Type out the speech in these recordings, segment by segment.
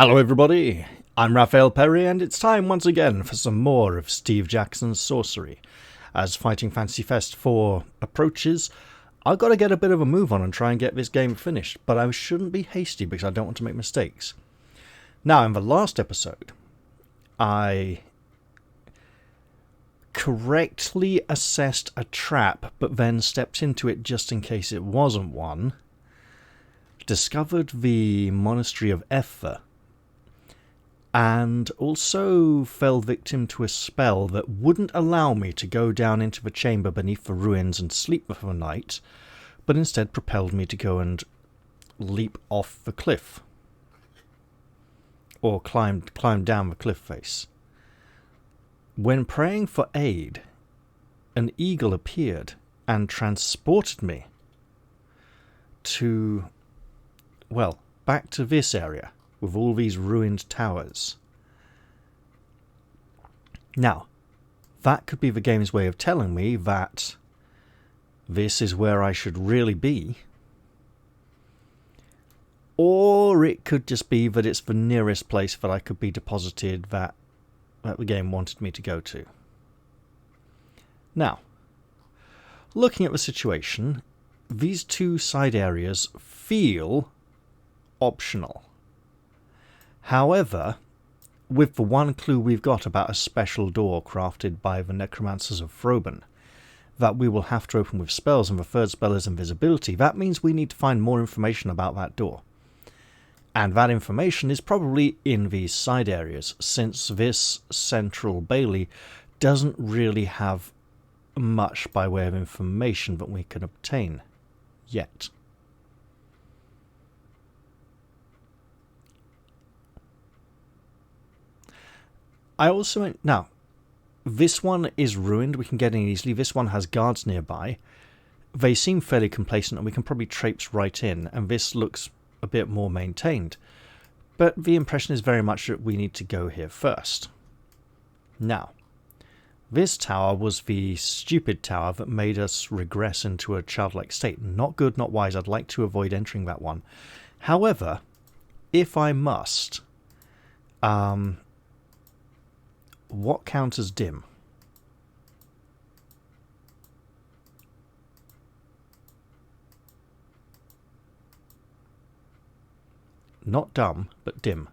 Hello everybody, I'm Raphael Perry and it's time once again for some more of Steve Jackson's Sorcery. As Fighting Fantasy Fest 4 approaches, I've got to get a bit of a move on and try and get this game finished, but I shouldn't be hasty because I don't want to make mistakes. Now, in the last episode, I correctly assessed a trap, but then stepped into it just in case it wasn't one, discovered the Monastery of Ether, and also fell victim to a spell that wouldn't allow me to go down into the chamber beneath the ruins and sleep for the night, but instead propelled me to go and leap off the cliff. Or climb down the cliff face. When praying for aid, an eagle appeared and transported me to, well, back to this area with all these ruined towers. Now, that could be the game's way of telling me that this is where I should really be, or it could just be that it's the nearest place that I could be deposited that the game wanted me to go to. Now, looking at the situation, these two side areas feel optional. However, with the one clue we've got about a special door crafted by the Necromancers of Froben that we will have to open with spells, and the third spell is invisibility, that means we need to find more information about that door. And that information is probably in these side areas, since this central bailey doesn't really have much by way of information that we can obtain yet. I also... Now, this one is ruined. We can get in easily. This one has guards nearby. They seem fairly complacent and we can probably traipse right in. And this looks a bit more maintained. But the impression is very much that we need to go here first. Now, this tower was the stupid tower that made us regress into a childlike state. Not good, not wise. I'd like to avoid entering that one. However, if I must... what counts as dim? Not dumb, but dim.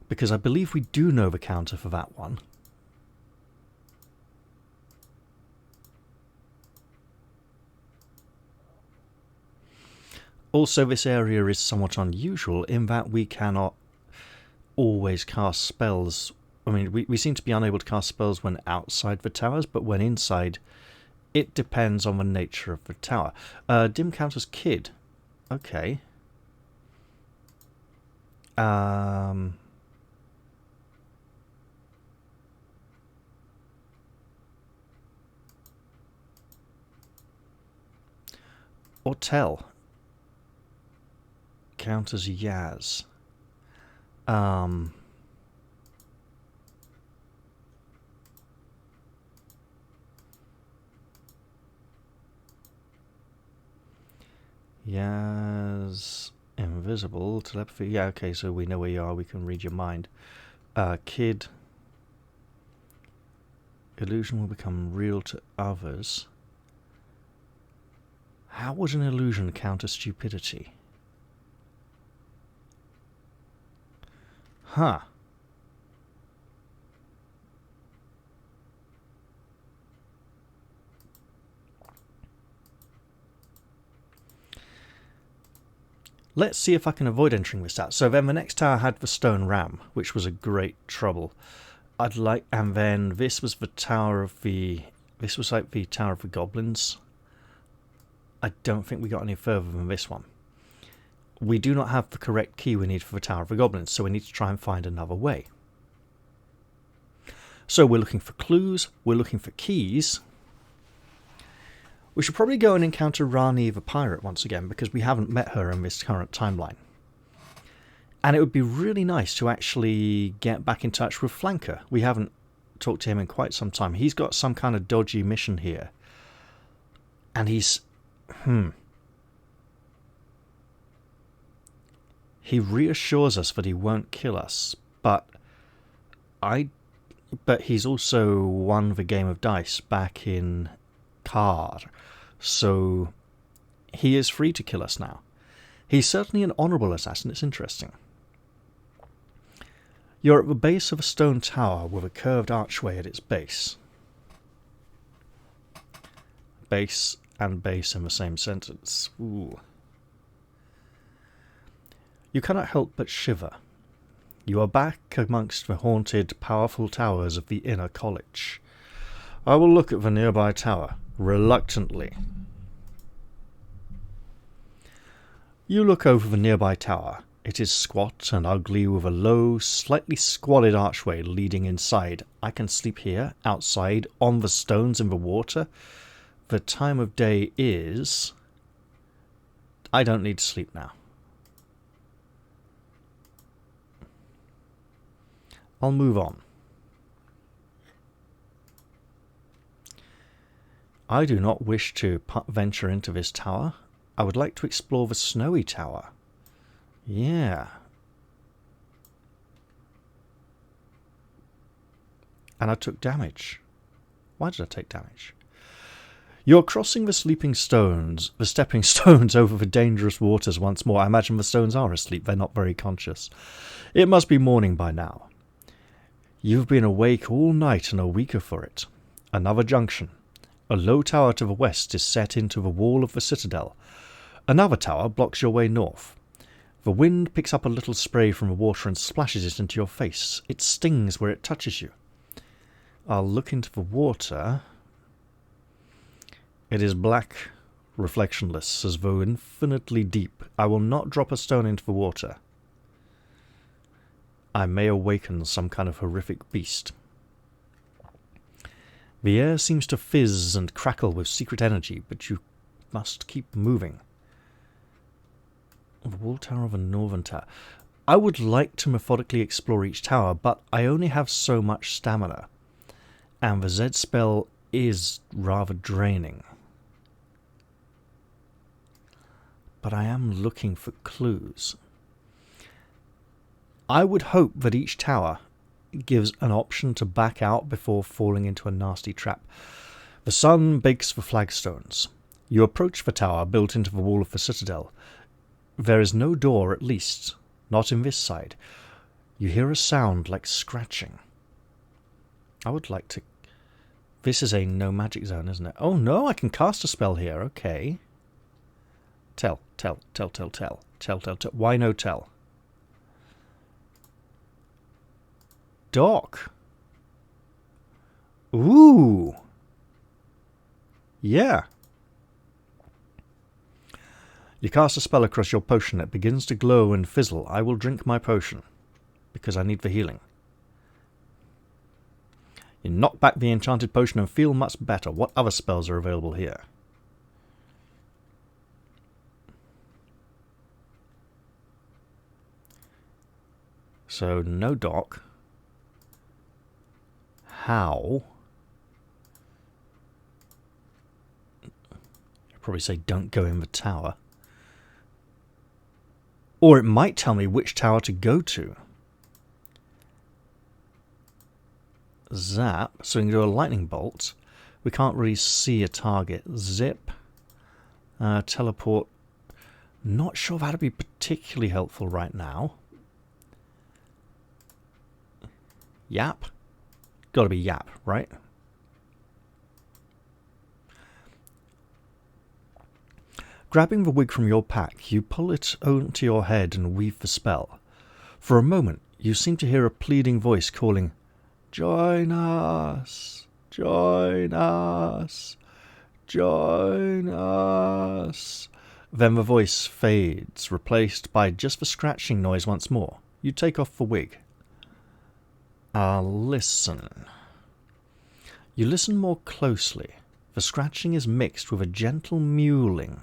Because I believe we do know the counter for that one. Also, this area is somewhat unusual in that we cannot always cast spells. I mean, we seem to be unable to cast spells when outside the towers, but when inside, it depends on the nature of the tower. Dim counters kid. Okay. Or tell. Counters Yaz. Yaz, invisible, telepathy. Yeah, okay, so we know where you are. We can read your mind. Kid. Illusion will become real to others. How would an illusion counter stupidity? Huh. Let's see if I can avoid entering this out. So then the next tower had the stone ram, which was a great trouble. And then this was the tower of the... This was like the Tower of the Goblins. I don't think we got any further than this one. We do not have the correct key we need for the Tower of the Goblins, so we need to try and find another way. So we're looking for clues, we're looking for keys. We should probably go and encounter Rani the Pirate once again, because we haven't met her in this current timeline. And it would be really nice to actually get back in touch with Flanker. We haven't talked to him in quite some time. He's got some kind of dodgy mission here. And he's He reassures us that he won't kill us, but he's also won the game of dice back in Khare, so he is free to kill us now. He's certainly an honourable assassin. It's interesting. You're at the base of a stone tower with a curved archway at its base. Base and base in the same sentence. Ooh. You cannot help but shiver. You are back amongst the haunted, powerful towers of the inner college. I will look at the nearby tower, reluctantly. You look over the nearby tower. It is squat and ugly with a low, slightly squalid archway leading inside. I can sleep here, outside, on the stones in the water. The time of day is... I don't need to sleep now. I'll move on. I do not wish to venture into this tower. I would like to explore the snowy tower. Yeah. And I took damage. Why did I take damage? You're crossing the stepping stones over the dangerous waters once more. I imagine the stones are asleep. They're not very conscious. It must be morning by now. You've been awake all night and are weaker for it. Another junction. A low tower to the west is set into the wall of the citadel. Another tower blocks your way north. The wind picks up a little spray from the water and splashes it into your face. It stings where it touches you. I'll look into the water. It is black, reflectionless, as though infinitely deep. I will not drop a stone into the water. I may awaken some kind of horrific beast. The air seems to fizz and crackle with secret energy, but you must keep moving. The wall tower of a northern tower. I would like to methodically explore each tower, but I only have so much stamina. And the Z spell is rather draining. But I am looking for clues. I would hope that each tower gives an option to back out before falling into a nasty trap. The sun bakes the flagstones. You approach the tower built into the wall of the citadel. There is no door, at least, not in this side. You hear a sound like scratching. I would like to... This is a no magic zone, isn't it? Oh no, I can cast a spell here, okay. Tell. Why no tell? Dock. Ooh. Yeah. You cast a spell across your potion. It begins to glow and fizzle. I will drink my potion, because I need the healing. You knock back the enchanted potion and feel much better. What other spells are available here? So, no dock. How? I'd probably say don't go in the tower. Or it might tell me which tower to go to. Zap. So we can do a lightning bolt. We can't really see a target. Zip. Teleport. Not sure that'd be particularly helpful right now. Yap. Gotta be yap, right? Grabbing the wig from your pack, you pull it onto your head and weave the spell. For a moment, you seem to hear a pleading voice calling, "Join us! Join us! Join us!" Then the voice fades, replaced by just the scratching noise once more. You take off the wig. Listen. You listen more closely. The scratching is mixed with a gentle mewling.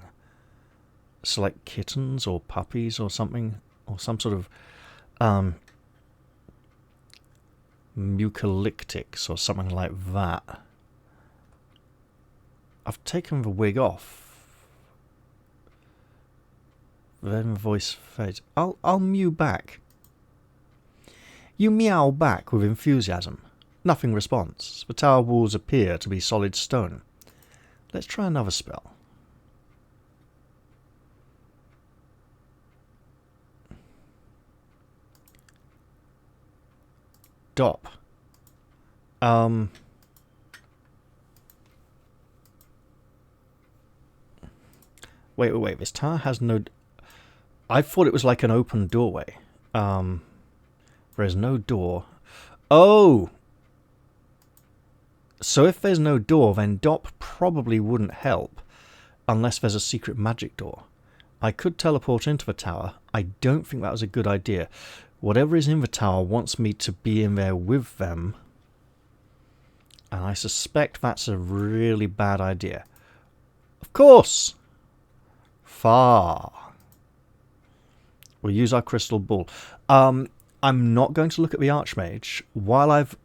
So like kittens or puppies or something, or some sort of mucolyptics or something like that. I've taken the wig off. Then voice fades. I'll mew back. You meow back with enthusiasm. Nothing responds. The tower walls appear to be solid stone. Let's try another spell. Dop. Wait. This tower has no... I thought it was like an open doorway. There's no door. Oh! So if there's no door, then Dop probably wouldn't help. Unless there's a secret magic door. I could teleport into the tower. I don't think that was a good idea. Whatever is in the tower wants me to be in there with them. And I suspect that's a really bad idea. Of course! Far. We'll use our crystal ball. I'm not going to look at the Archmage. While I've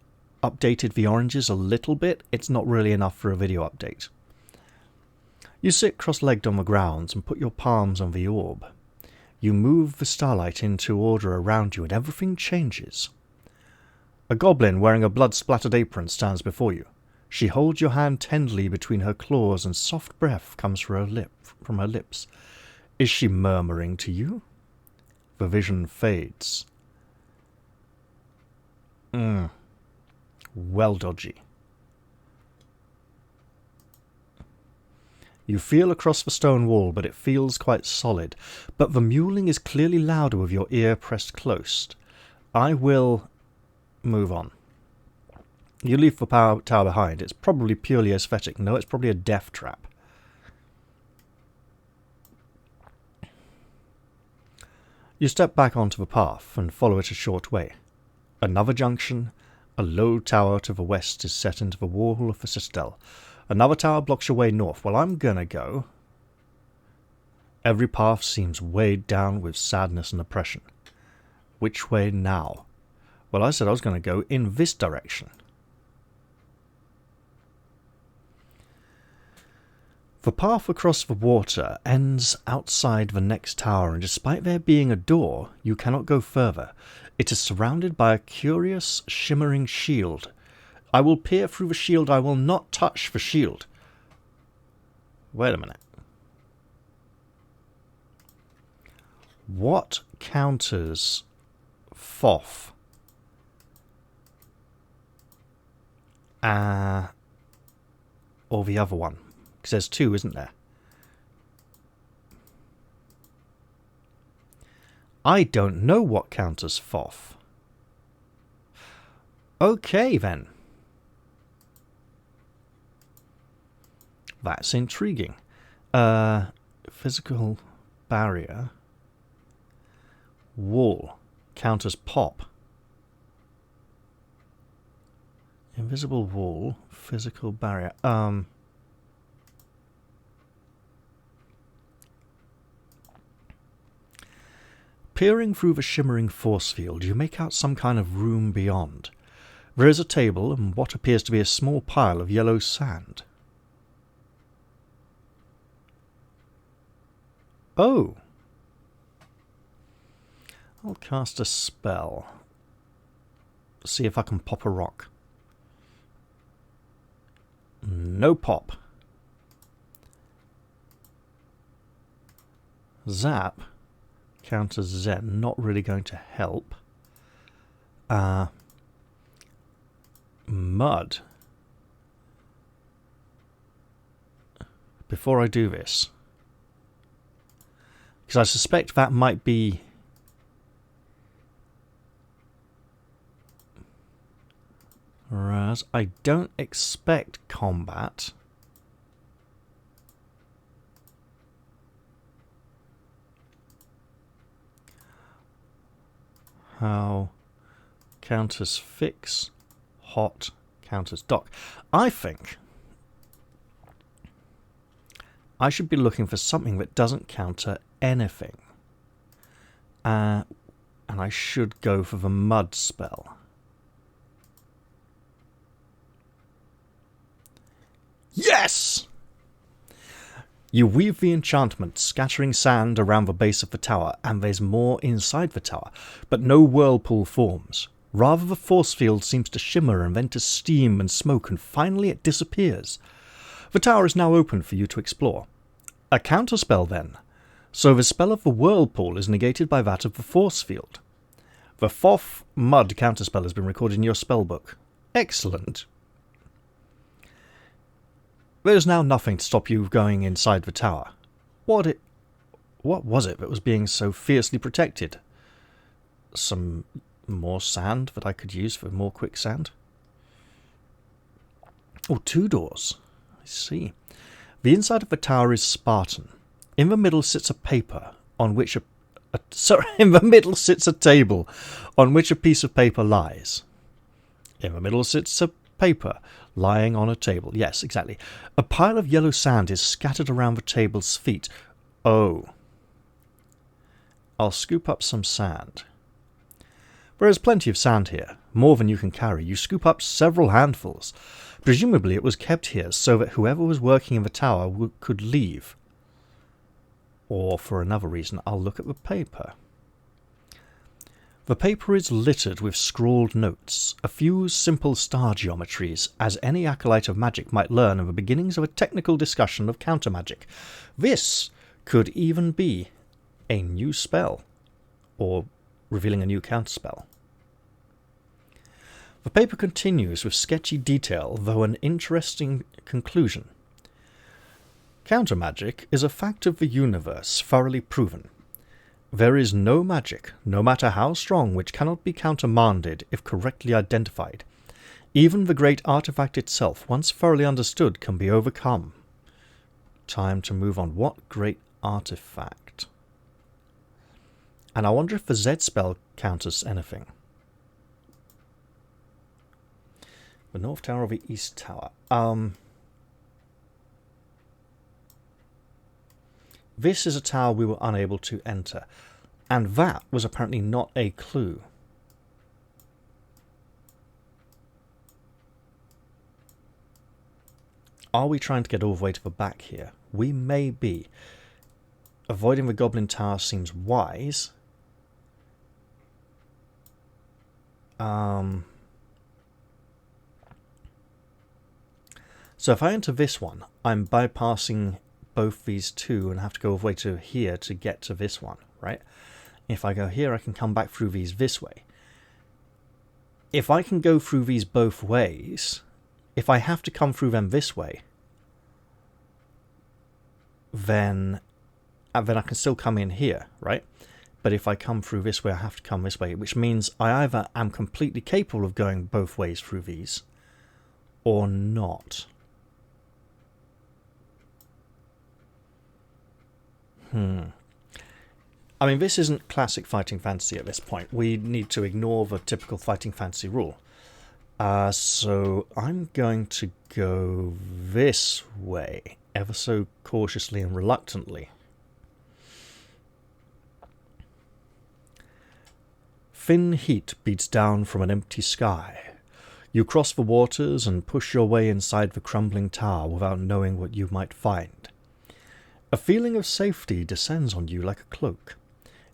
updated the oranges a little bit, it's not really enough for a video update. You sit cross-legged on the grounds and put your palms on the orb. You move the starlight into order around you and everything changes. A goblin wearing a blood-splattered apron stands before you. She holds your hand tenderly between her claws and soft breath comes from her lips. Is she murmuring to you? The vision fades. Well dodgy. You feel across the stone wall, but it feels quite solid. But the mewling is clearly louder with your ear pressed close. I will move on. You leave the tower behind. It's probably purely aesthetic. No, it's probably a death trap. You step back onto the path and follow it a short way. Another junction. A low tower to the west is set into the wall of the citadel. Another tower blocks your way north. Well, I'm gonna go. Every path seems weighed down with sadness and oppression. Which way now? Well, I said I was going to go in this direction. The path across the water ends outside the next tower, and despite there being a door, you cannot go further. It is surrounded by a curious, shimmering shield. I will peer through the shield. I will not touch the shield. Wait a minute. What counters FOF? Or the other one? Because there's two, isn't there? I don't know what counters FOF. Okay, then. That's intriguing. Physical barrier. Wall. Counters pop. Invisible wall. Physical barrier. Peering through the shimmering force field, you make out some kind of room beyond. There is a table and what appears to be a small pile of yellow sand. Oh! I'll cast a spell. See if I can pop a rock. No pop. Zap. Counters Zen. Not really going to help. Mud. Before I do this, because I suspect that might be whereas I don't expect combat. How counters fix, hot, counters dock. I think I should be looking for something that doesn't counter anything. And I should go for the mud spell. Yes! You weave the enchantment, scattering sand around the base of the tower, and there's more inside the tower, but no whirlpool forms. Rather, the force field seems to shimmer and then to steam and smoke, and finally it disappears. The tower is now open for you to explore. A counterspell, then. So the spell of the whirlpool is negated by that of the force field. The Thoth Mud counterspell has been recorded in your spellbook. Excellent. There's now nothing to stop you going inside the tower. What was it that was being so fiercely protected? Some more sand that I could use for more quicksand? Oh, 2 doors. I see. The inside of the tower is Spartan. In the middle sits a paper on which in the middle sits a table on which a piece of paper lies. In the middle sits a paper lying on a table. Yes, exactly. A pile of yellow sand is scattered around the table's feet. Oh. I'll scoop up some sand. There is plenty of sand here, more than you can carry. You scoop up several handfuls. Presumably it was kept here so that whoever was working in the tower could leave. Or for another reason, I'll look at the paper. The paper is littered with scrawled notes, a few simple star geometries, as any acolyte of magic might learn in the beginnings of a technical discussion of counter-magic. This could even be a new spell, or revealing a new counterspell. The paper continues with sketchy detail, though an interesting conclusion. Counter-magic is a fact of the universe, thoroughly proven. There is no magic, no matter how strong, which cannot be countermanded if correctly identified. Even the great artifact itself, once thoroughly understood, can be overcome. Time to move on. What great artifact? And I wonder if the Z spell counters anything. The North Tower or the East Tower? This is a tower we were unable to enter, and that was apparently not a clue. Are we trying to get all the way to the back here? We may be. Avoiding the Goblin Tower seems wise. So if I enter this one, I'm bypassing both these two and have to go all the way to here to get to this one, right? If I go here, I can come back through these this way. If I can go through these both ways, if I have to come through them this way, then I can still come in here, right? But if I come through this way, I have to come this way, which means I either am completely capable of going both ways through these, or not. I mean, this isn't classic Fighting Fantasy at this point. We need to ignore the typical Fighting Fantasy rule. So I'm going to go this way, ever so cautiously and reluctantly. Thin heat beats down from an empty sky. You cross the waters and push your way inside the crumbling tower without knowing what you might find. A feeling of safety descends on you like a cloak.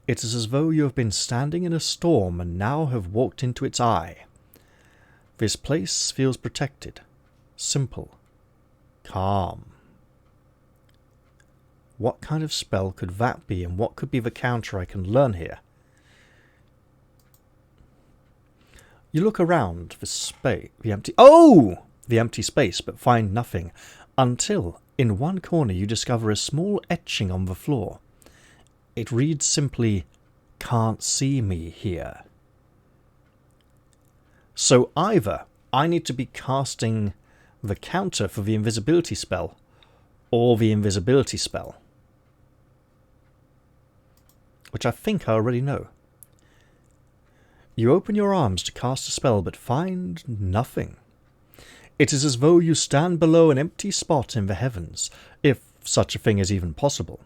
It is as though you have been standing in a storm and now have walked into its eye. This place feels protected, simple, calm. What kind of spell could that be, and what could be the counter I can learn here? You look around the empty space, but find nothing, until in one corner you discover a small etching on the floor. It reads simply, "Can't see me here." So either I need to be casting the counter for the invisibility spell, or the invisibility spell. Which I think I already know. You open your arms to cast a spell, but find nothing. It is as though you stand below an empty spot in the heavens, if such a thing is even possible.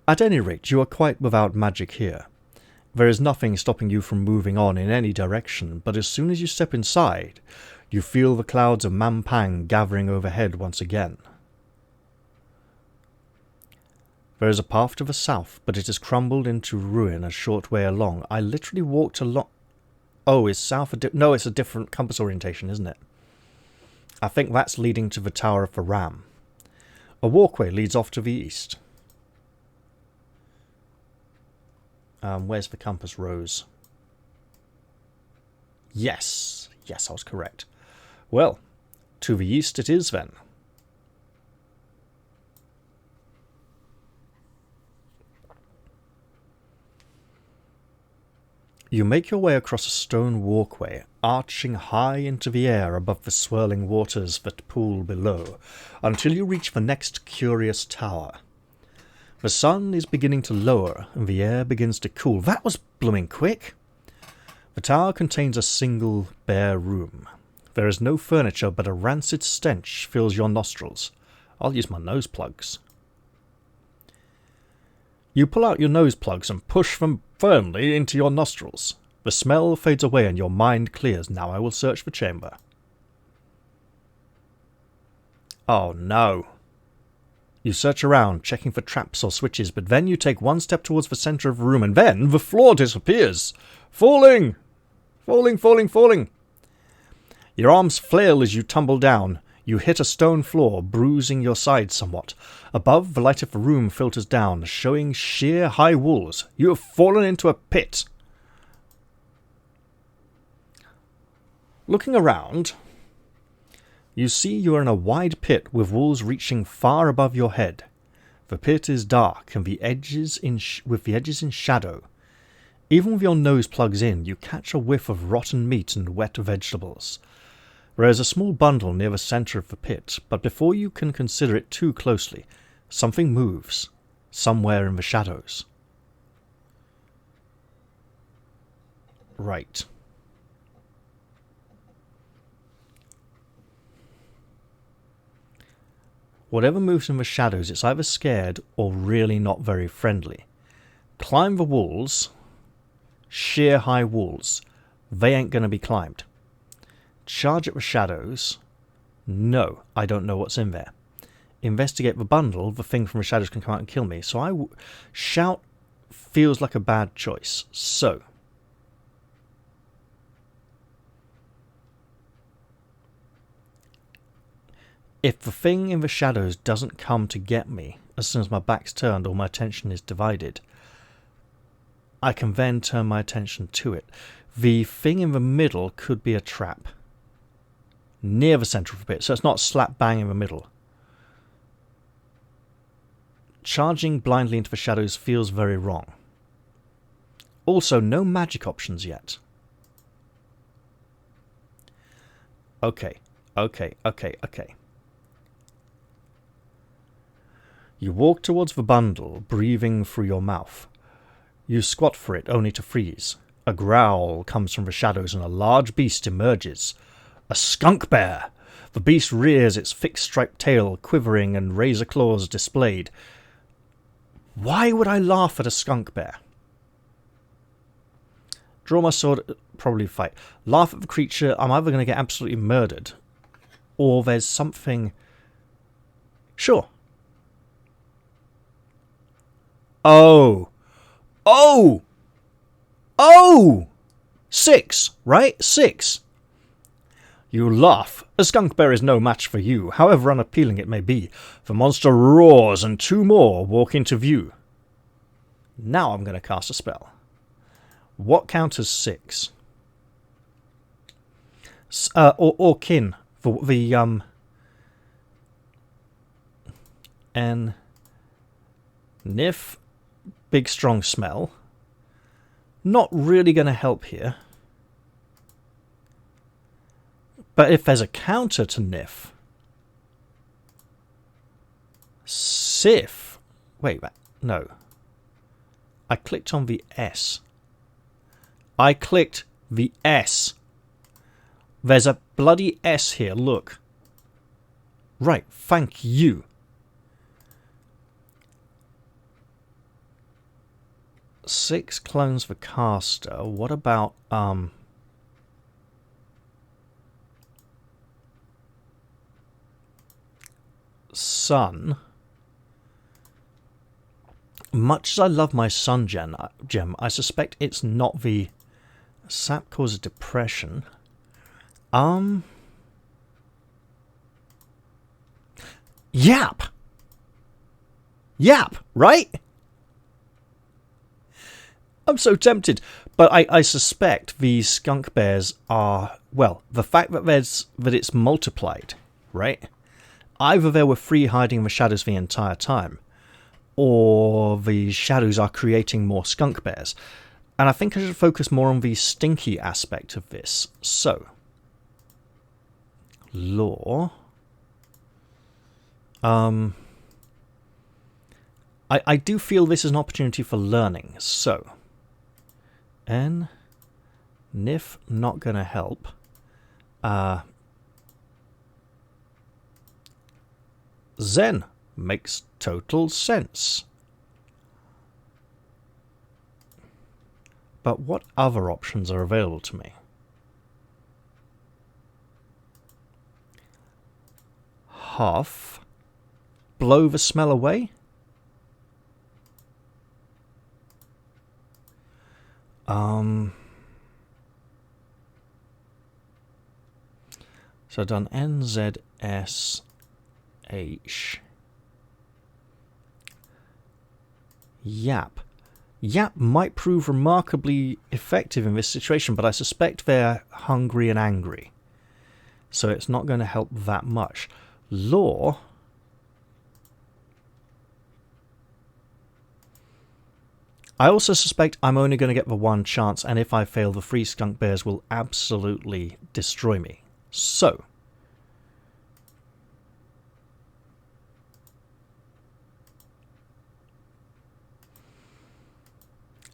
At any rate, you are quite without magic here. There is nothing stopping you from moving on in any direction, but as soon as you step inside, you feel the clouds of Mampang gathering overhead once again. There is a path to the south, but it has crumbled into ruin a short way along. I literally walked along... Oh, is south no, it's a different compass orientation, isn't it? I think that's leading to the Tower of the Ram. A walkway leads off to the east. Where's the compass rose? Yes. Yes, I was correct. Well, to the east it is then. You make your way across a stone walkway, arching high into the air above the swirling waters that pool below, until you reach the next curious tower. The sun is beginning to lower, and the air begins to cool. That was blooming quick! The tower contains a single bare room. There is no furniture, but a rancid stench fills your nostrils. I'll use my nose plugs. You pull out your nose plugs and push them firmly into your nostrils. The smell fades away and your mind clears. Now I will search the chamber. Oh no. You search around, checking for traps or switches, but then you take one step towards the centre of the room and then the floor disappears. Falling! Falling, falling, falling! Your arms flail as you tumble down. You hit a stone floor, bruising your side somewhat. Above, the light of the room filters down, showing sheer high walls. You have fallen into a pit. Looking around, you see you are in a wide pit with walls reaching far above your head. The pit is dark and the edges in shadow. Even with your nose plugs in, you catch a whiff of rotten meat and wet vegetables. There is a small bundle near the centre of the pit, but before you can consider it too closely, something moves, somewhere in the shadows. Right. Whatever moves in the shadows, it's either scared or really not very friendly. Climb the walls, sheer high walls. They ain't going to be climbed. Charge at the shadows. No, I don't know what's in there. Investigate the bundle. The thing from the shadows can come out and kill me. So shout feels like a bad choice. So if the thing in the shadows doesn't come to get me as soon as my back's turned or my attention is divided, I can then turn my attention to it. The thing in the middle could be a trap. Near the centre of the pit, so it's not slap bang in the middle. Charging blindly into the shadows feels very wrong. Also, no magic options yet. Okay. You walk towards the bundle, breathing through your mouth. You squat for it, only to freeze. A growl comes from the shadows and a large beast emerges. A skunk bear! The beast rears its thick striped tail, quivering and razor claws displayed. Why would I laugh at a skunk bear? Draw my sword, probably fight. Laugh at the creature, I'm either going to get absolutely murdered, or there's something... Sure. Oh! 6, right? 6. You laugh. A skunk bear is no match for you, however unappealing it may be. The monster roars and 2 more walk into view. Now I'm going to cast a spell. What counts as 6? Or kin. For the, and Nif, big strong smell. Not really going to help here. But if there's a counter to Nif... Sif... Wait, no. I clicked on the S. I clicked the S. There's a bloody S here, look. Right, thank you. Six clones for caster. What about, Sun? Much as I love my sun gem, I suspect it's not the sap causes depression. Yap! Yap, right? I'm so tempted. But I suspect these skunk bears are, well, the fact that it's multiplied, right? Either they were free hiding in the shadows the entire time, or the shadows are creating more skunk bears. And I think I should focus more on the stinky aspect of this. So, lore. I do feel this is an opportunity for learning. So, Nif not gonna help. Zen makes total sense. But what other options are available to me? Huff. Blow the smell away? So I've done NZSH. Yap. Yap might prove remarkably effective in this situation, but I suspect they're hungry and angry. So it's not going to help that much. Law. I also suspect I'm only going to get the one chance, and if I fail, the 3 skunk bears will absolutely destroy me. So,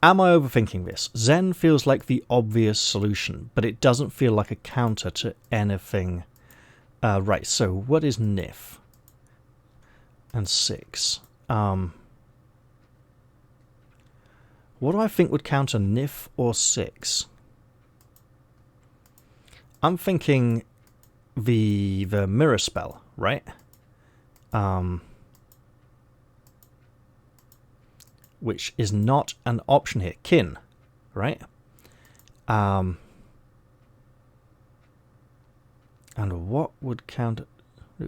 am I overthinking this? Zen feels like the obvious solution, but it doesn't feel like a counter to anything. Right, so what is Nif? And 6. What do I think would counter Nif or 6? I'm thinking the mirror spell, right? Which is not an option here. Kin, right? And what would counter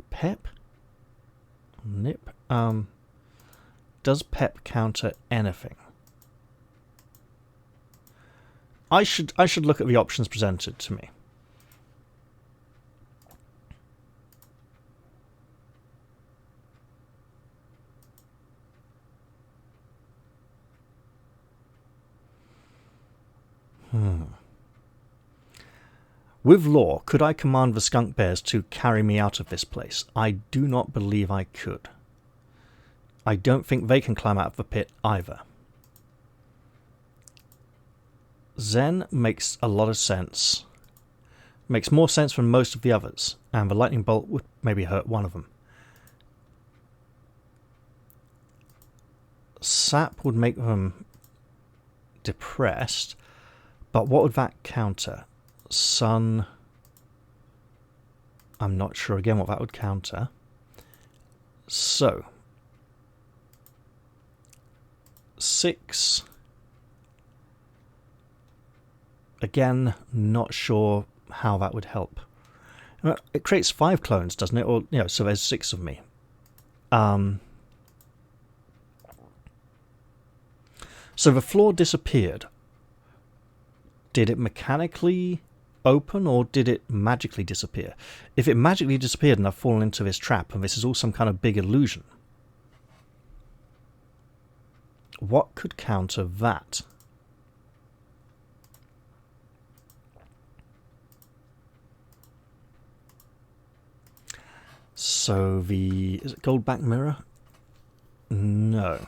Pep? Nip? Does Pep counter anything? I should look at the options presented to me. With law, could I command the skunk bears to carry me out of this place? I do not believe I could. I don't think they can climb out of the pit either. Zen makes a lot of sense. Makes more sense than most of the others, and the lightning bolt would maybe hurt one of them. Sap would make them depressed, but what would that counter? Sun. I'm not sure again what that would counter. So, 6. Again, not sure how that would help. It creates 5 clones, doesn't it? Or so there's 6 of me. So the floor disappeared. Did it mechanically open, or did it magically disappear? If it magically disappeared and I've fallen into this trap, and this is all some kind of big illusion, what could counter that? So is it gold back mirror? No.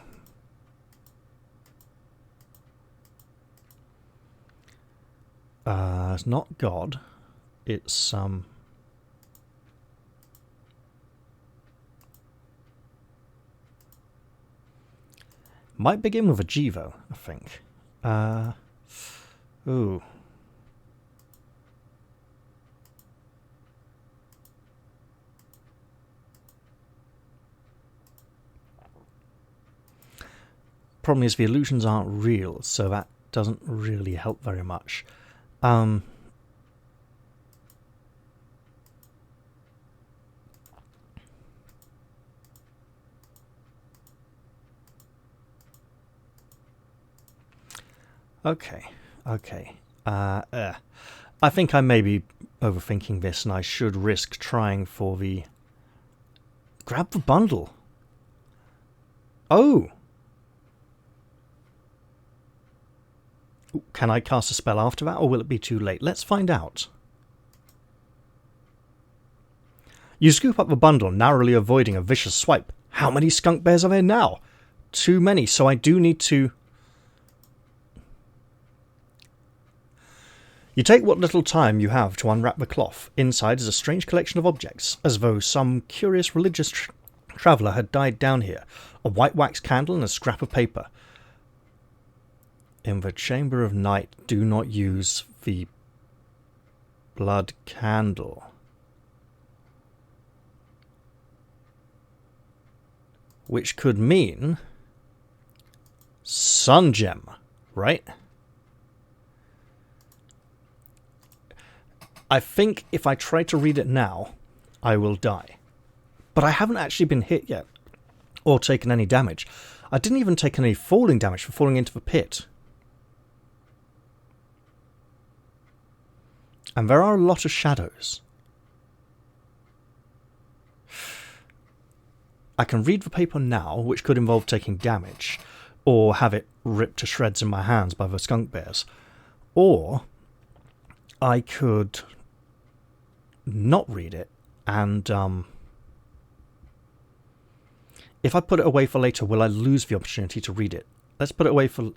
It's not God. It's might begin with a Jivo, I think. Ooh. Problem is the illusions aren't real, so that doesn't really help very much. Okay. I think I may be overthinking this, and I should risk trying for the... Grab the bundle. Oh! Can I cast a spell after that, or will it be too late? Let's find out. You scoop up the bundle, narrowly avoiding a vicious swipe. How many skunk bears are there now? Too many, so I do need to... You take what little time you have to unwrap the cloth. Inside is a strange collection of objects, as though some curious religious traveller had died down here. A white wax candle and a scrap of paper. In the chamber of night, do not use the blood candle. Which could mean sun gem, right? I think if I try to read it now, I will die. But I haven't actually been hit yet, or taken any damage. I didn't even take any falling damage for falling into the pit. And there are a lot of shadows. I can read the paper now, which could involve taking damage, or have it ripped to shreds in my hands by the skunk bears. Or I could not read it, and if I put it away for later, will I lose the opportunity to read it? Let's put it away for...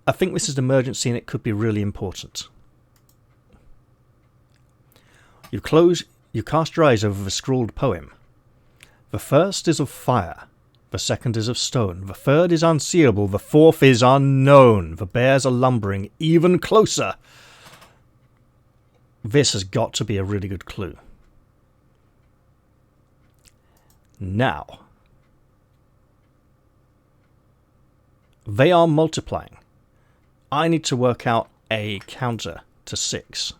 I think this is an emergency and it could be really important. You cast your eyes over the scrawled poem. The first is of fire, the second is of stone, the third is unseeable, the fourth is unknown. The bears are lumbering even closer. This has got to be a really good clue. Now, they are multiplying. I need to work out a counter to 6.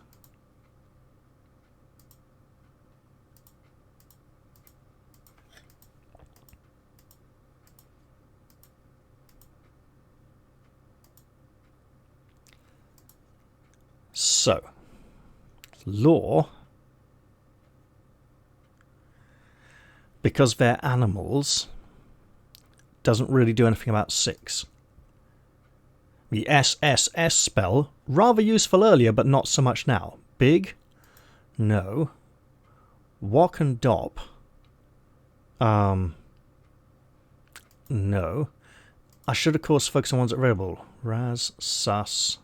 So, law, because they're animals, doesn't really do anything about 6. The SSS spell, rather useful earlier, but not so much now. Big? No. Walk and Dop? No. I should, of course, focus on ones that are available. Raz, Sus...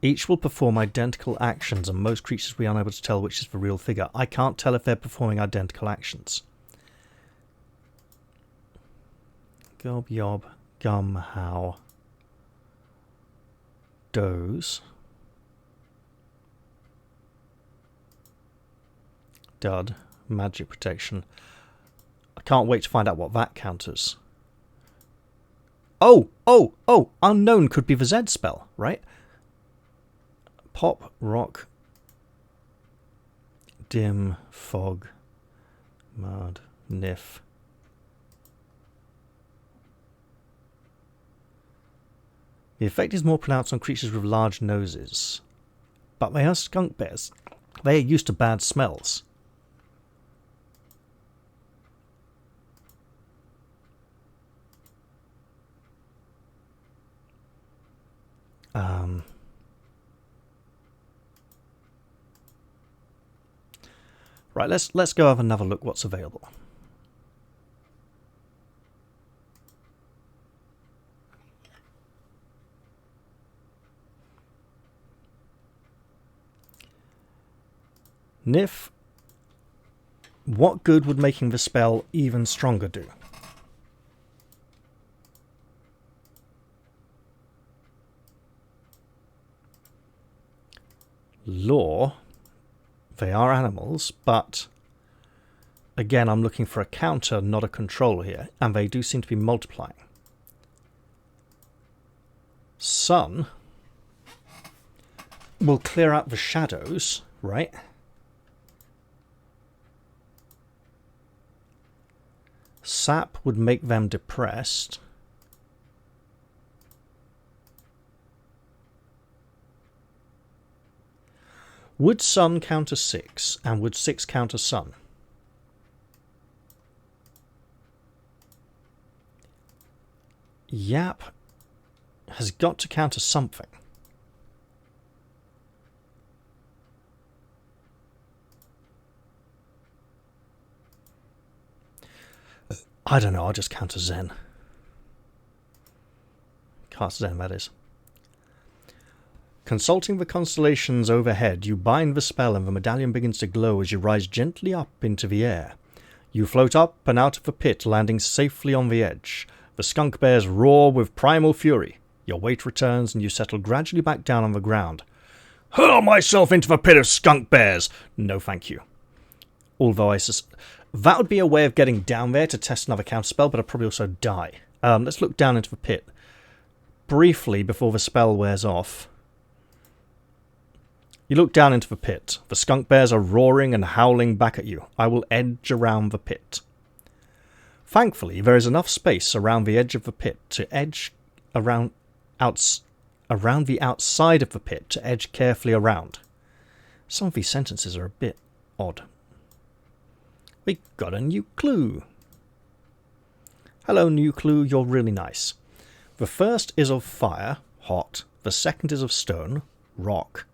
Each will perform identical actions, and most creatures will be unable to tell which is the real figure. I can't tell if they're performing identical actions. Gob, yob, gum, how. Doze. Dud. Magic protection. I can't wait to find out what that counters. Oh! Unknown could be the Z spell, right? Pop, rock, dim, fog, mud, niff. The effect is more pronounced on creatures with large noses. But they are skunk bears. They are used to bad smells. Right, let's go have another look what's available. Niff, what good would making the spell even stronger do? Law, they are animals, but Again, I'm looking for a counter, not a control here, and they do seem to be multiplying. Sun will clear out the shadows, right? Sap would make them depressed. Would Sun counter 6, and would 6 counter Sun? Yap has got to counter something. I don't know, I'll just counter Zen. Cast Zen, that is. Consulting the constellations overhead, you bind the spell and the medallion begins to glow as you rise gently up into the air. You float up and out of the pit, landing safely on the edge. The skunk bears roar with primal fury. Your weight returns and you settle gradually back down on the ground. Hurl myself into the pit of skunk bears! No thank you. Although that would be a way of getting down there to test another counterspell, but I'd probably also die. Let's look down into the pit briefly before the spell wears off. You look down into the pit. The skunk bears are roaring and howling back at you. I will edge around the pit. Thankfully, there is enough space around the edge of the pit to edge around the outside of the pit to edge carefully around. Some of these sentences are a bit odd. We got a new clue. Hello, new clue, you're really nice. The first is of fire, hot. The second is of stone, rock.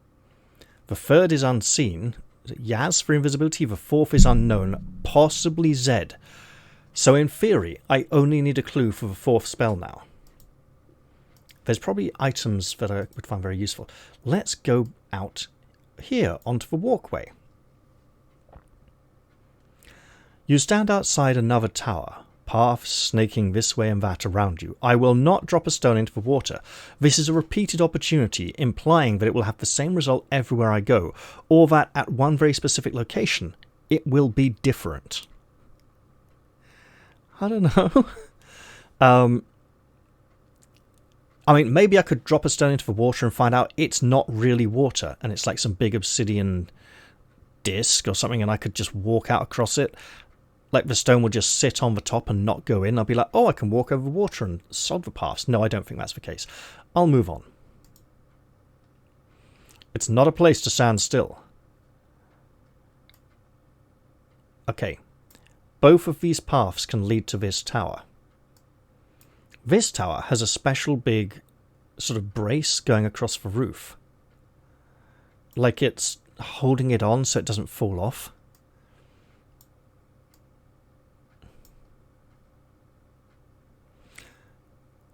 The third is unseen, Yaz for invisibility. The fourth is unknown, possibly Zed. So in theory, I only need a clue for the fourth spell now. There's probably items that I would find very useful. Let's go out here onto the walkway. You stand outside another tower, paths snaking this way and that around you. I will not drop a stone into the water. This is a repeated opportunity, implying that it will have the same result everywhere I go, or that at one very specific location, it will be different. I don't know. I mean, maybe I could drop a stone into the water and find out it's not really water, and it's like some big obsidian disc or something, and I could just walk out across it. Like the stone would just sit on the top and not go in. I'd be like, oh, I can walk over the water and solve the paths. No, I don't think that's the case. I'll move on. It's not a place to stand still. Okay. Both of these paths can lead to this tower. This tower has a special big sort of brace going across the roof. Like it's holding it on so it doesn't fall off.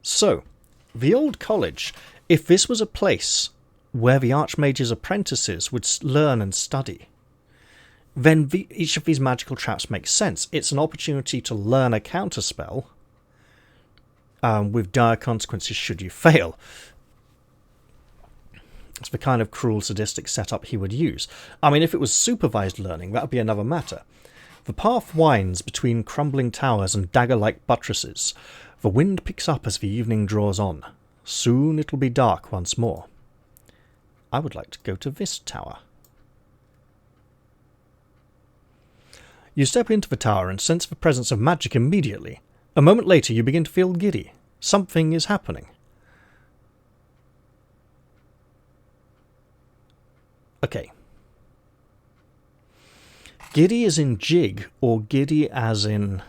So, the old college, if this was a place where the Archmage's apprentices would learn and study, then each of these magical traps makes sense. It's an opportunity to learn a counterspell with dire consequences should you fail. It's the kind of cruel, sadistic setup he would use. I mean, if it was supervised learning, that would be another matter. The path winds between crumbling towers and dagger-like buttresses. The wind picks up as the evening draws on. Soon it'll be dark once more. I would like to go to this tower. You step into the tower and sense the presence of magic immediately. A moment later you begin to feel giddy. Something is happening. Okay. Giddy as in jig, or giddy as in...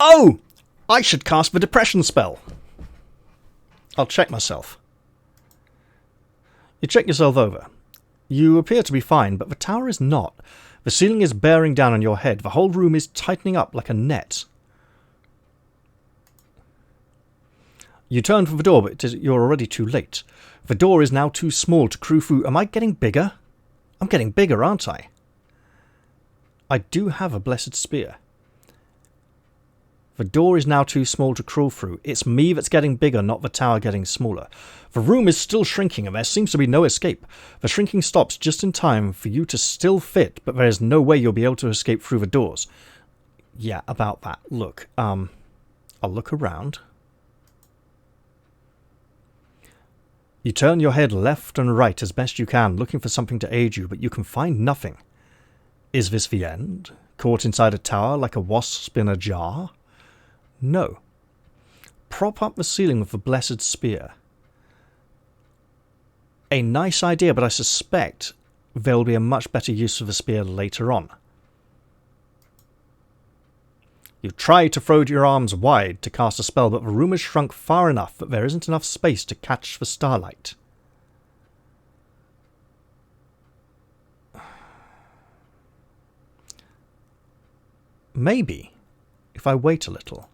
Oh! I should cast the depression spell. I'll check myself. You check yourself over. You appear to be fine, but the tower is not. The ceiling is bearing down on your head. The whole room is tightening up like a net. You turn for the door, but you're already too late. The door is now too small to crew through. Am I getting bigger? I'm getting bigger, aren't I? I do have a blessed spear. The door is now too small to crawl through. It's me that's getting bigger, not the tower getting smaller. The room is still shrinking and there seems to be no escape. The shrinking stops just in time for you to still fit, but there is no way you'll be able to escape through the doors. Yeah, about that. Look, I'll look around. You turn your head left and right as best you can, looking for something to aid you, but you can find nothing. Is this the end? Caught inside a tower like a wasp in a jar? No. Prop up the ceiling with the blessed spear. A nice idea, but I suspect there will be a much better use for the spear later on. You try to throw your arms wide to cast a spell, but the room has shrunk far enough that there isn't enough space to catch the starlight. Maybe, if I wait a little.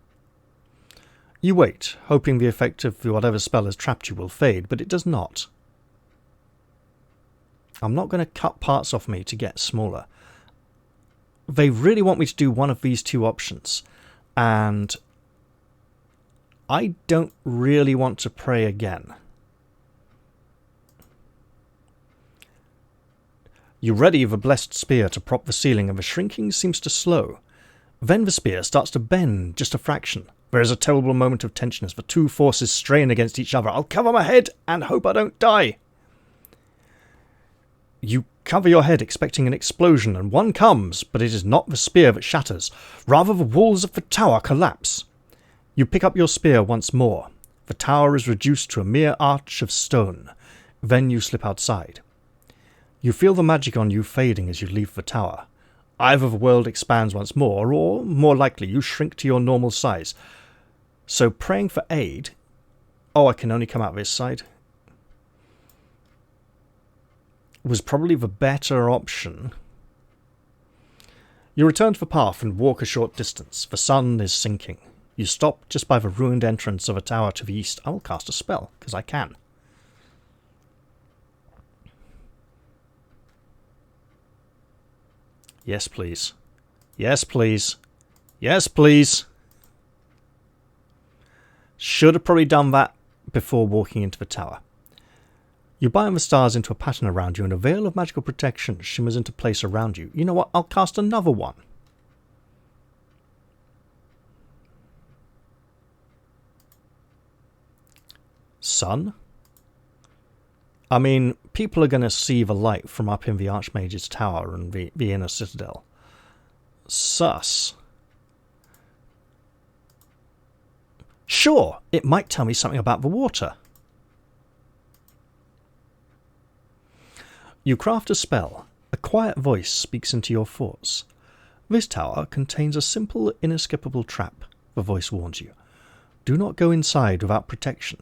You wait, hoping the effect of whatever spell has trapped you will fade, but it does not. I'm not going to cut parts off me to get smaller. They really want me to do one of these two options, and I don't really want to pray again. You ready the blessed spear to prop the ceiling, and the shrinking seems to slow. Then the spear starts to bend just a fraction. There is a terrible moment of tension as the two forces strain against each other. I'll cover my head and hope I don't die. You cover your head expecting an explosion, and one comes, but it is not the spear that shatters. Rather, the walls of the tower collapse. You pick up your spear once more. The tower is reduced to a mere arch of stone. Then you slip outside. You feel the magic on you fading as you leave the tower. Either the world expands once more, or, more likely, you shrink to your normal size. So praying for aid... Oh, I can only come out this side. Was probably the better option. You return to the path and walk a short distance. The sun is sinking. You stop just by the ruined entrance of a tower to the east. I will cast a spell, because I can. Yes, please. Yes, please. Yes, please. Should have probably done that before walking into the tower. You bind the stars into a pattern around you, and a veil of magical protection shimmers into place around you. You know what? I'll cast another one. Sun? I mean, people are going to see the light from up in the Archmage's tower and the inner citadel. Sus. Sure, it might tell me something about the water. You craft a spell. A quiet voice speaks into your thoughts. This tower contains a simple, inescapable trap, the voice warns you. Do not go inside without protection.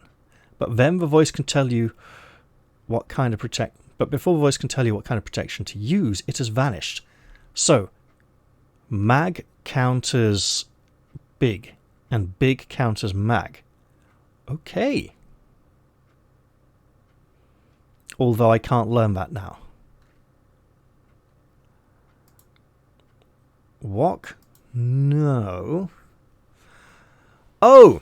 But then the voice can tell you what kind of But before the voice can tell you what kind of protection to use, it has vanished. So, mag counters big, and big counters mag. Okay. Although I can't learn that now. Walk? No. Oh!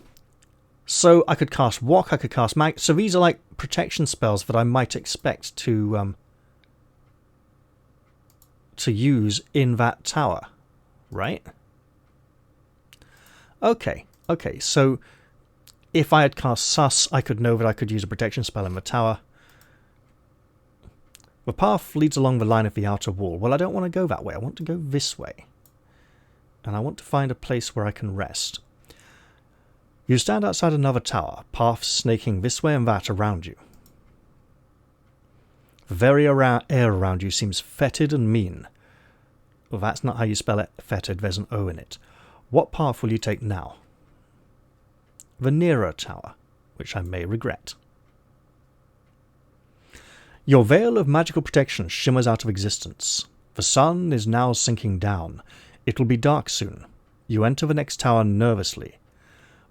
So I could cast Walk, I could cast Mag. So these are like protection spells that I might expect to use in that tower. Right? Okay. Okay, so if I had cast Sus, I could know that I could use a protection spell in the tower. The path leads along the line of the outer wall. Well, I don't want to go that way. I want to go this way. And I want to find a place where I can rest. You stand outside another tower, paths snaking this way and that around you. The very air around you seems fetid and mean. Well, that's not how you spell it, fetid. There's an O in it. What path will you take now? The nearer tower, which I may regret. Your veil of magical protection shimmers out of existence. The sun is now sinking down. It will be dark soon. You enter the next tower nervously.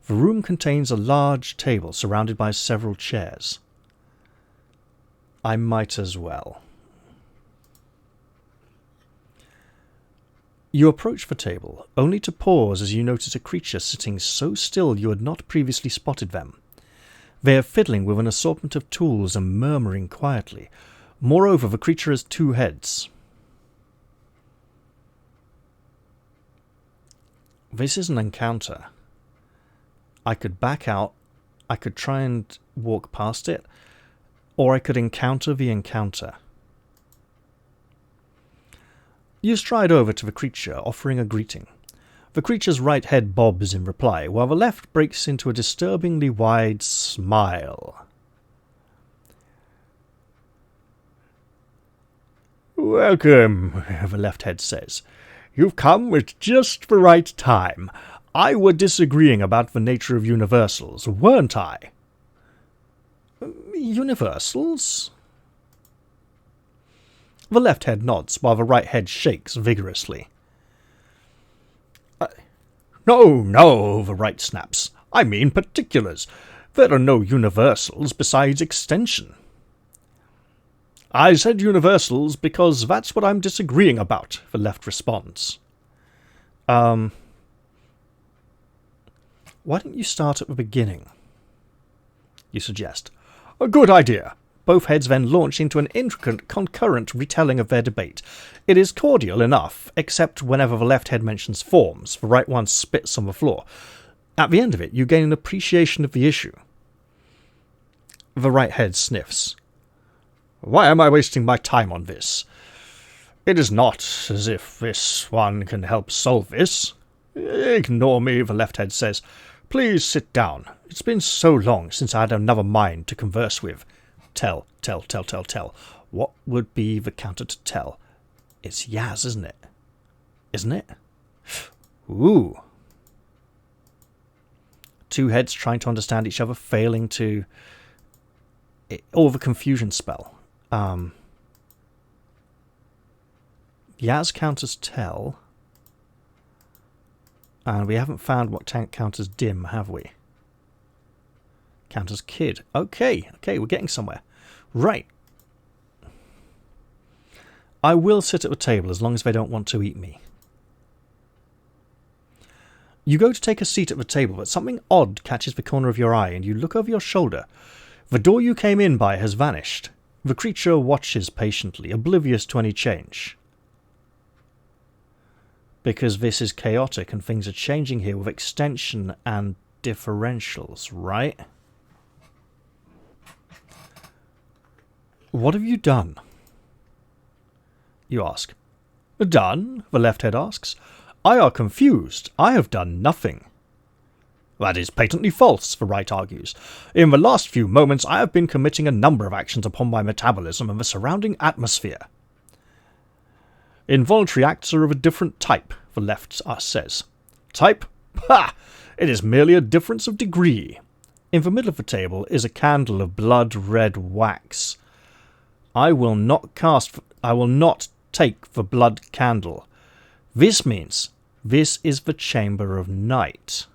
The room contains a large table surrounded by several chairs. I might as well. You approach the table, only to pause as you notice a creature sitting so still you had not previously spotted them. They are fiddling with an assortment of tools and murmuring quietly. Moreover, the creature has 2 heads. This is an encounter. I could back out, I could try and walk past it, or I could encounter the encounter. You stride over to the creature, offering a greeting. The creature's right head bobs in reply, while the left breaks into a disturbingly wide smile. "Welcome," the left head says. "You've come at just the right time. I were disagreeing about the nature of universals, weren't I?" "Universals?" The left head nods, while the right head shakes vigorously. No, the right snaps. "I mean particulars. There are no universals besides extension." "I said universals because that's what I'm disagreeing about," the left responds. Why don't you start at the beginning? You suggest. "A good idea." Both heads then launch into an intricate, concurrent retelling of their debate. It is cordial enough, except whenever the left head mentions forms, the right one spits on the floor. At the end of it, you gain an appreciation of the issue. The right head sniffs. "Why am I wasting my time on this? It is not as if this one can help solve this." "Ignore me," the left head says. "Please sit down. It's been so long since I had another mind to converse with." Tell. What would be the counter to tell? It's Yaz, isn't it? Isn't it? Ooh. 2 heads trying to understand each other, failing to... Or the confusion spell. Yaz counters tell. And we haven't found what counters dim, have we? Counters kid. Okay, we're getting somewhere. Right. I will sit at the table as long as they don't want to eat me. You go to take a seat at the table, but something odd catches the corner of your eye, and you look over your shoulder. The door you came in by has vanished. The creature watches patiently, oblivious to any change. Because this is chaotic and things are changing here with extension and differentials, right? "What have you done?" you ask. "Done?" the left head asks. "I are confused. I have done nothing." "That is patently false," the right argues. "In the last few moments I have been committing a number of actions upon my metabolism and the surrounding atmosphere." "Involuntary acts are of a different type," the left says. "Type? Ha! It is merely a difference of degree." In the middle of the table is a candle of blood-red wax. I will not take the blood candle. This means this is the Chamber of Night.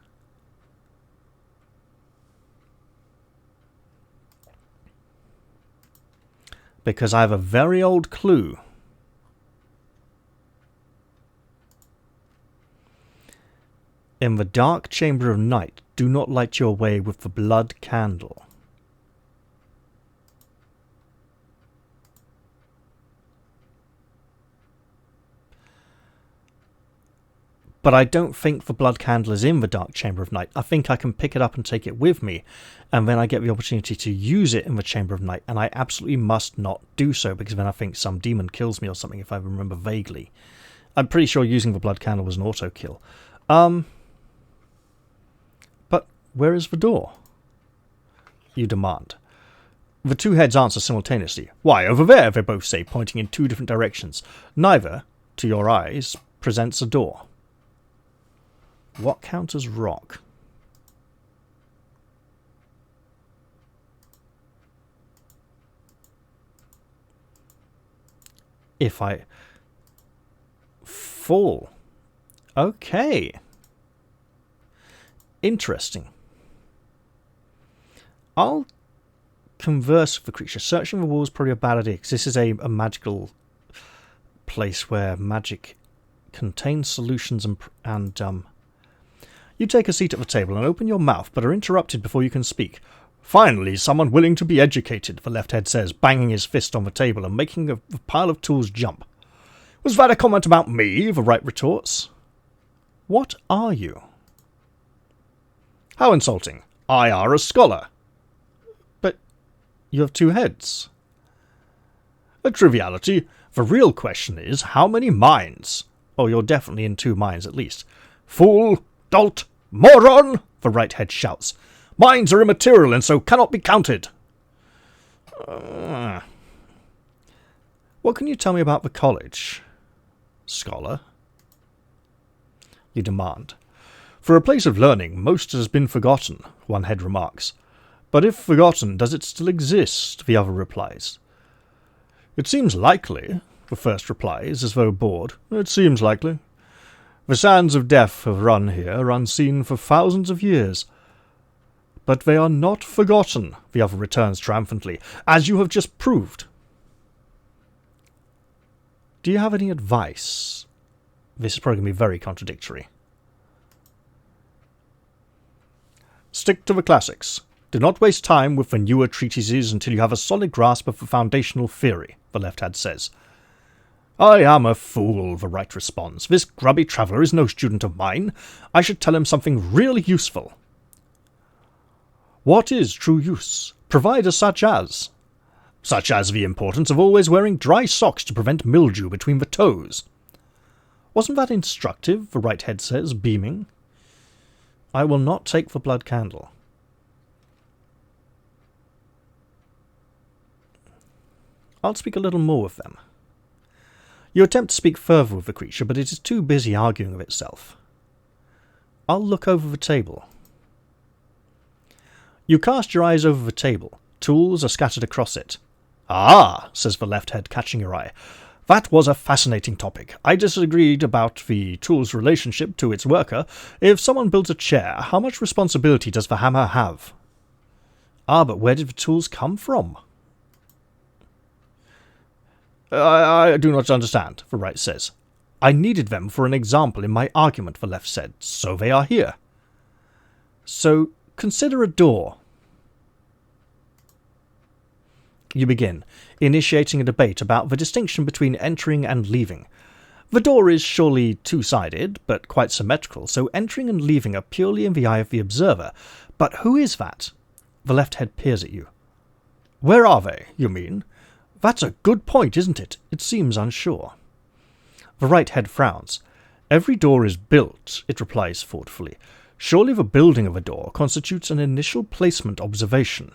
Because I have a very old clue. In the dark Chamber of Night, do not light your way with the blood candle. But I don't think the blood candle is in the Dark Chamber of Night. I think I can pick it up and take it with me, and then I get the opportunity to use it in the Chamber of Night, and I absolutely must not do so, because then I think some demon kills me or something, if I remember vaguely. I'm pretty sure using the blood candle was an auto-kill. But where is the door? You demand. The 2 heads answer simultaneously. "Why, over there," they both say, pointing in 2 different directions. Neither, to your eyes, presents a door. What counters rock? If I fall. Okay. Interesting. I'll converse with the creature. Searching the walls is probably a bad idea, because this is a magical place where magic contains solutions and You take a seat at the table and open your mouth, but are interrupted before you can speak. Finally, someone willing to be educated, the left head says, banging his fist on the table and making a pile of tools jump. Was that a comment about me? The right retorts. What are you? How insulting. I are a scholar. But you have two heads. A triviality. The real question is, how many minds? Oh, you're definitely in two minds at least. Fool, dolt, moron, the right head shouts. Minds are immaterial and so cannot be counted. What can you tell me about the college? Scholar? You demand. For a place of learning, most has been forgotten, one head remarks. But if forgotten, does it still exist? The other replies. It seems likely, the first replies, as though bored. It seems likely. The sands of death have run here, unseen for thousands of years. But they are not forgotten, the other returns triumphantly, as you have just proved. Do you have any advice? This is probably going to be very contradictory. Stick to the classics. Do not waste time with the newer treatises until you have a solid grasp of the foundational theory, the left hand says. I am a fool, the right responds. This grubby traveller is no student of mine. I should tell him something really useful. What is true use? Provide a such as. Such as the importance of always wearing dry socks to prevent mildew between the toes. Wasn't that instructive, the right head says, beaming. I will not take the blood candle. I'll speak a little more with them. You attempt to speak further with the creature, but it is too busy arguing with itself. I'll look over the table. You cast your eyes over the table. Tools are scattered across it. Ah, says the left head, catching your eye. That was a fascinating topic. I disagreed about the tool's relationship to its worker. If someone builds a chair, how much responsibility does the hammer have? Ah, but where did the tools come from? I do not understand, the right says. I needed them for an example in my argument, the left said, so they are here. So, consider a door. You begin, initiating a debate about the distinction between entering and leaving. The door is surely two-sided, but quite symmetrical, so entering and leaving are purely in the eye of the observer. But who is that? The left head peers at you. Where are they, you mean? That's a good point, isn't it? It seems unsure. The right head frowns. Every door is built, it replies thoughtfully. Surely the building of a door constitutes an initial placement observation.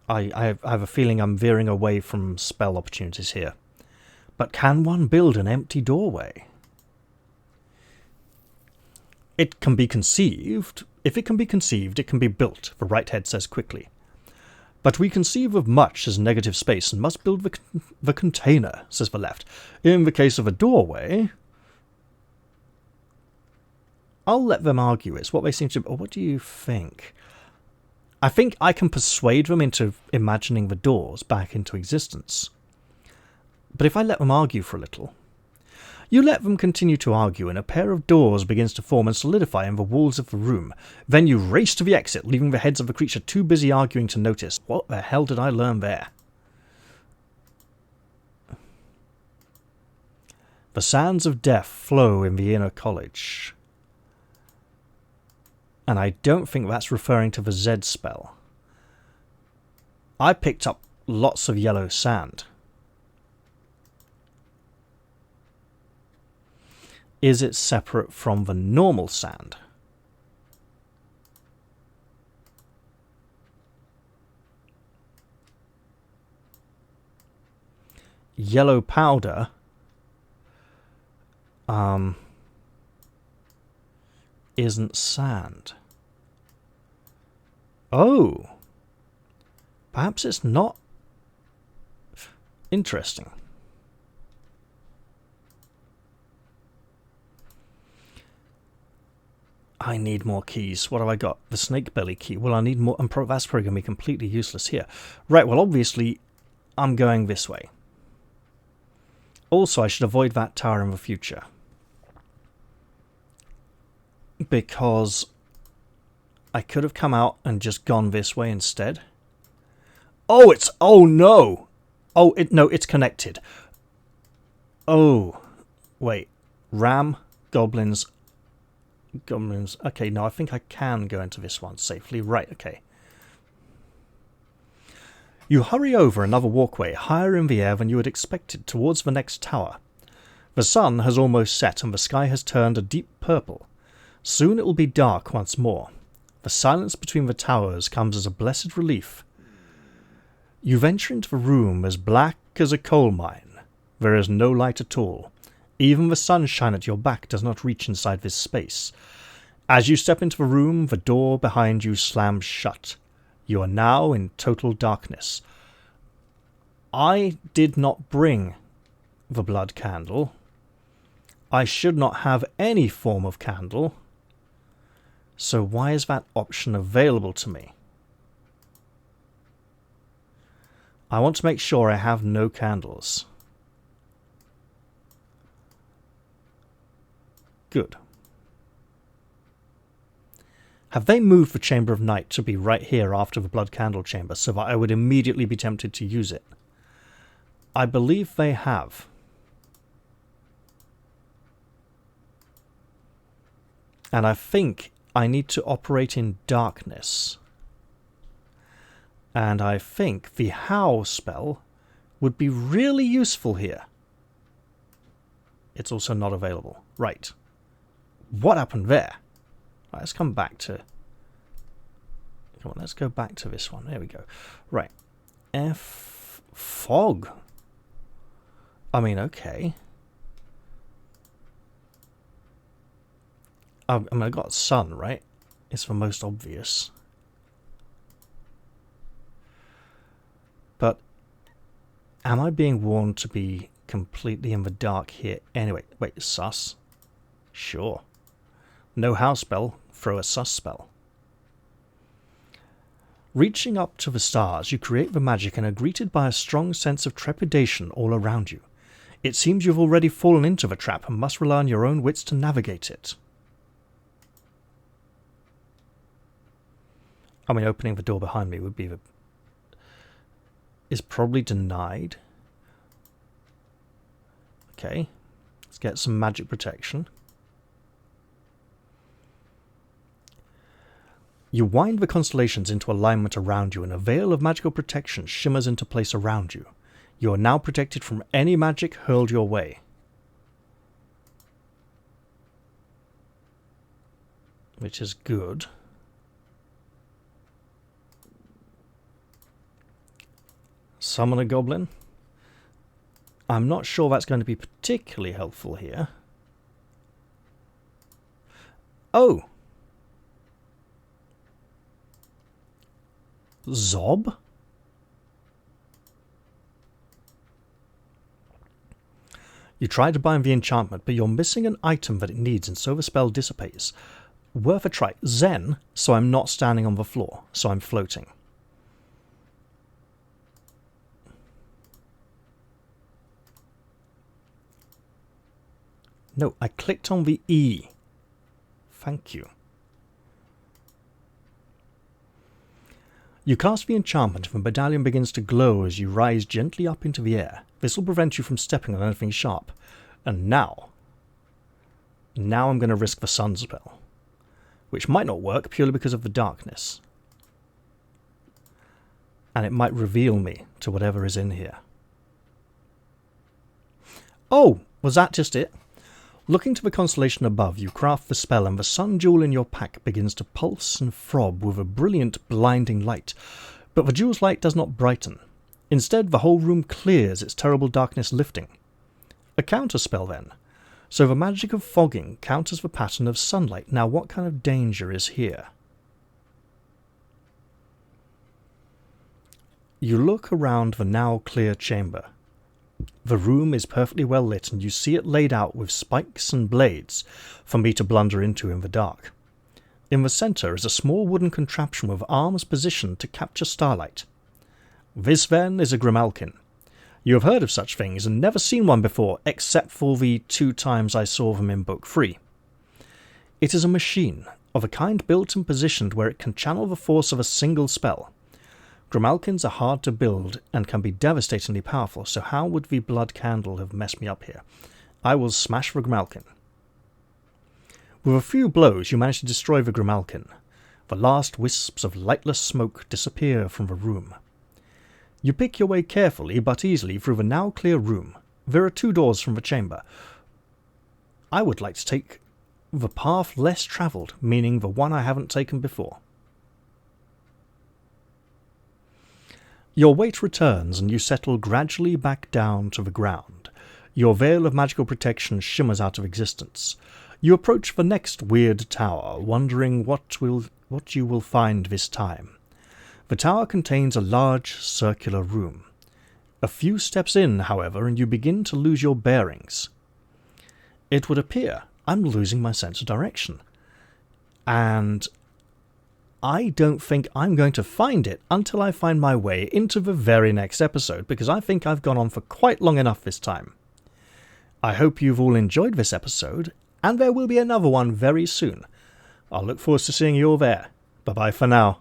I have a feeling I'm veering away from spell opportunities here. But can one build an empty doorway? It can be conceived. If it can be conceived, it can be built, the right head says quickly. But we conceive of much as negative space and must build the container, says the left. In the case of a doorway... I'll let them argue. It's what they seem to... What do you think? I think I can persuade them into imagining the doors back into existence. But if I let them argue for a little... You let them continue to argue, and a pair of doors begins to form and solidify in the walls of the room. Then you race to the exit, leaving the heads of the creature too busy arguing to notice. What the hell did I learn there? The sands of death flow in the inner college. And I don't think that's referring to the Z spell. I picked up lots of yellow sand. Is it separate from the normal sand? Yellow powder isn't sand. Oh, perhaps it's not. Interesting. I need more keys. What have I got? The snake belly key. Well, I need more. That's probably going to be completely useless here. Right, well, obviously, I'm going this way. Also, I should avoid that tower in the future. Because I could have come out and just gone this way instead. Oh, it's... Oh, no! Oh, no, it's connected. Oh, wait. Ram, goblins... Goblins... Okay, no, I think I can go into this one safely. Right, okay. You hurry over another walkway higher in the air than you had expected towards the next tower. The sun has almost set and the sky has turned a deep purple. Soon it will be dark once more. The silence between the towers comes as a blessed relief. You venture into the room as black as a coal mine. There is no light at all. Even the sunshine at your back does not reach inside this space. As you step into the room, the door behind you slams shut. You are now in total darkness. I did not bring the blood candle. I should not have any form of candle. So why is that option available to me? I want to make sure I have no candles. Good. Have they moved the Chamber of Night to be right here after the Blood Candle Chamber so that I would immediately be tempted to use it? I believe they have. And I think I need to operate in darkness. And I think the Howl spell would be really useful here. It's also not available. Right. What happened there? Right, let's come back to... Come on, let's go back to this one. There we go. Right. Fog. I mean, okay. I mean, I got sun, right? It's the most obvious. But am I being warned to be completely in the dark here? Anyway, wait, sus? Sure. No house spell, throw a sus spell. Reaching up to the stars, you create the magic and are greeted by a strong sense of trepidation all around you. It seems you've already fallen into the trap and must rely on your own wits to navigate it. I mean, opening the door behind me would be the... is probably denied. Okay. Let's get some magic protection. You wind the constellations into alignment around you and a veil of magical protection shimmers into place around you. You are now protected from any magic hurled your way. Which is good. Summon a goblin. I'm not sure that's going to be particularly helpful here. Oh! Zob? You try to bind the enchantment, but you're missing an item that it needs, and so the spell dissipates. Worth a try. Zen, so I'm not standing on the floor, so I'm floating. No, I clicked on the E. Thank you. You cast the enchantment and the medallion begins to glow as you rise gently up into the air. This will prevent you from stepping on anything sharp. And now I'm going to risk the sun spell, which might not work purely because of the darkness. And it might reveal me to whatever is in here. Oh, was that just it? Looking to the constellation above, you craft the spell and the sun jewel in your pack begins to pulse and throb with a brilliant, blinding light. But the jewel's light does not brighten. Instead, the whole room clears, its terrible darkness lifting. A counterspell, then. So the magic of fogging counters the pattern of sunlight. Now, what kind of danger is here? You look around the now clear chamber. The room is perfectly well lit, and you see it laid out with spikes and blades for me to blunder into in the dark. In the centre is a small wooden contraption with arms positioned to capture starlight. This, then, is a grimalkin. You have heard of such things and never seen one before, except for the 2 times I saw them in Book 3. It is a machine, of a kind built and positioned where it can channel the force of a single spell. Grimalkins are hard to build and can be devastatingly powerful, so how would the blood candle have messed me up here? I will smash the Grimalkin. With a few blows you manage to destroy the Grimalkin. The last wisps of lightless smoke disappear from the room. You pick your way carefully but easily through the now clear room. There are 2 doors from the chamber. I would like to take the path less travelled, meaning the one I haven't taken before. Your weight returns and you settle gradually back down to the ground. Your veil of magical protection shimmers out of existence. You approach the next weird tower, wondering what you will find this time. The tower contains a large circular room. A few steps in, however, and you begin to lose your bearings. It would appear I'm losing my sense of direction. And I don't think I'm going to find it until I find my way into the very next episode, because I think I've gone on for quite long enough this time. I hope you've all enjoyed this episode, and there will be another one very soon. I'll look forward to seeing you all there. Bye-bye for now.